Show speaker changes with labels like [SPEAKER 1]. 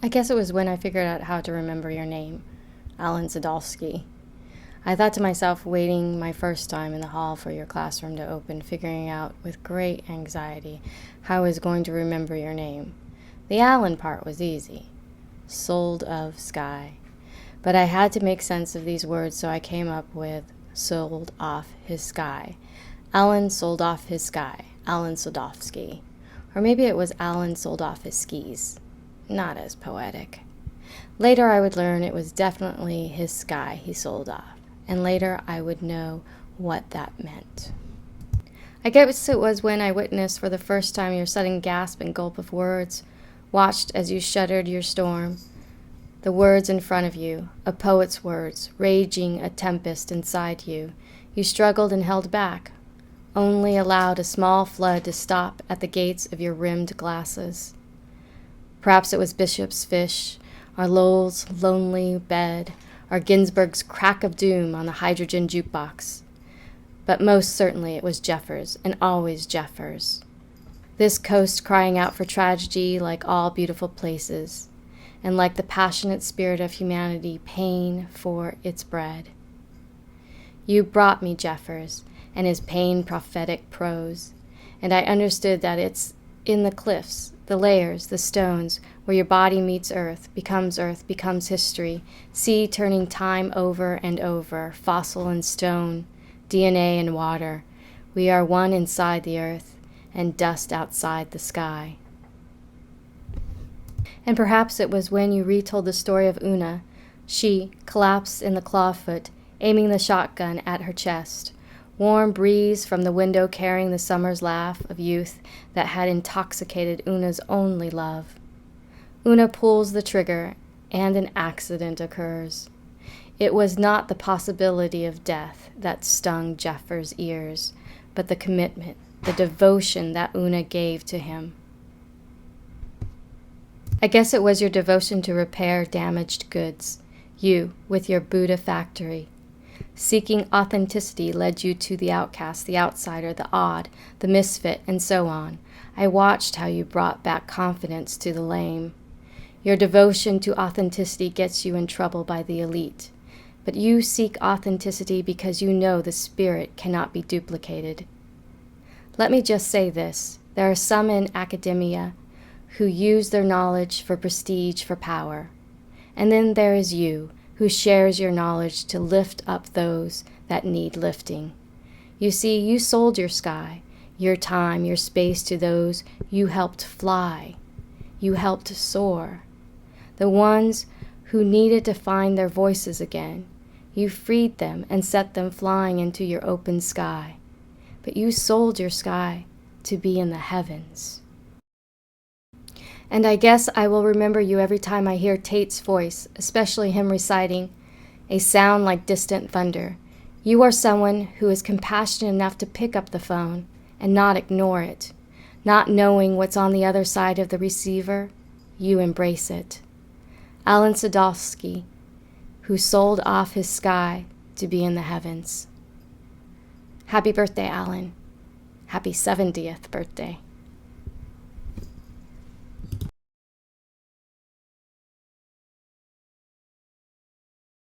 [SPEAKER 1] I guess it was when I figured out how to remember your name, Alan Soldofsky. I thought to myself, waiting my first time in the hall for your classroom to open, figuring out with great anxiety how I was going to remember your name. The Alan part was easy. Soldofsky. But I had to make sense of these words, so I came up with sold off his sky. Alan sold off his sky. Alan Soldofsky. Or maybe it was Alan sold off his skis. Not as poetic. Later I would learn it was definitely his sky he sold off, and later I would know what that meant. I guess it was when I witnessed for the first time your sudden gasp and gulp of words, watched as you shuddered your storm. The words in front of you, a poet's words, raging a tempest inside you. You struggled and held back, only allowed a small flood to stop at the gates of your rimmed glasses. Perhaps it was Bishop's fish, or Lowell's lonely bed, or Ginsberg's crack of doom on the hydrogen jukebox. But most certainly it was Jeffers, and always Jeffers. This coast crying out for tragedy like all beautiful places, and like the passionate spirit of humanity, pain for its bread. You brought me Jeffers and his pain prophetic prose, and I understood that it's in the cliffs, the layers, the stones, where your body meets earth, becomes history, sea turning time over and over, fossil and stone, DNA and water. We are one inside the earth, and dust outside the sky. And perhaps it was when you retold the story of Una. She collapsed in the clawfoot, aiming the shotgun at her chest. Warm breeze from the window carrying the summer's laugh of youth that had intoxicated Una's only love. Una pulls the trigger, and an accident occurs. It was not the possibility of death that stung Jeffers' ears, but the commitment, the devotion that Una gave to him. I guess it was your devotion to repair damaged goods, you with your Buddha factory. Seeking authenticity led you to the outcast, the outsider, the odd, the misfit, and so on. I watched how you brought back confidence to the lame. Your devotion to authenticity gets you in trouble by the elite. But you seek authenticity because you know the spirit cannot be duplicated. Let me just say this. There are some in academia who use their knowledge for prestige, for power. And then there is you, who shares your knowledge to lift up those that need lifting. You see, you sold your sky, your time, your space to those you helped fly. You helped soar. The ones who needed to find their voices again. You freed them and set them flying into your open sky. But you sold your sky to be in the heavens. And I guess I will remember you every time I hear Tate's voice, especially him reciting a sound like distant thunder. You are someone who is compassionate enough to pick up the phone and not ignore it. Not knowing what's on the other side of the receiver, you embrace it. Alan Soldofsky, who sold off his sky to be in the heavens. Happy birthday, Alan. Happy 70th birthday.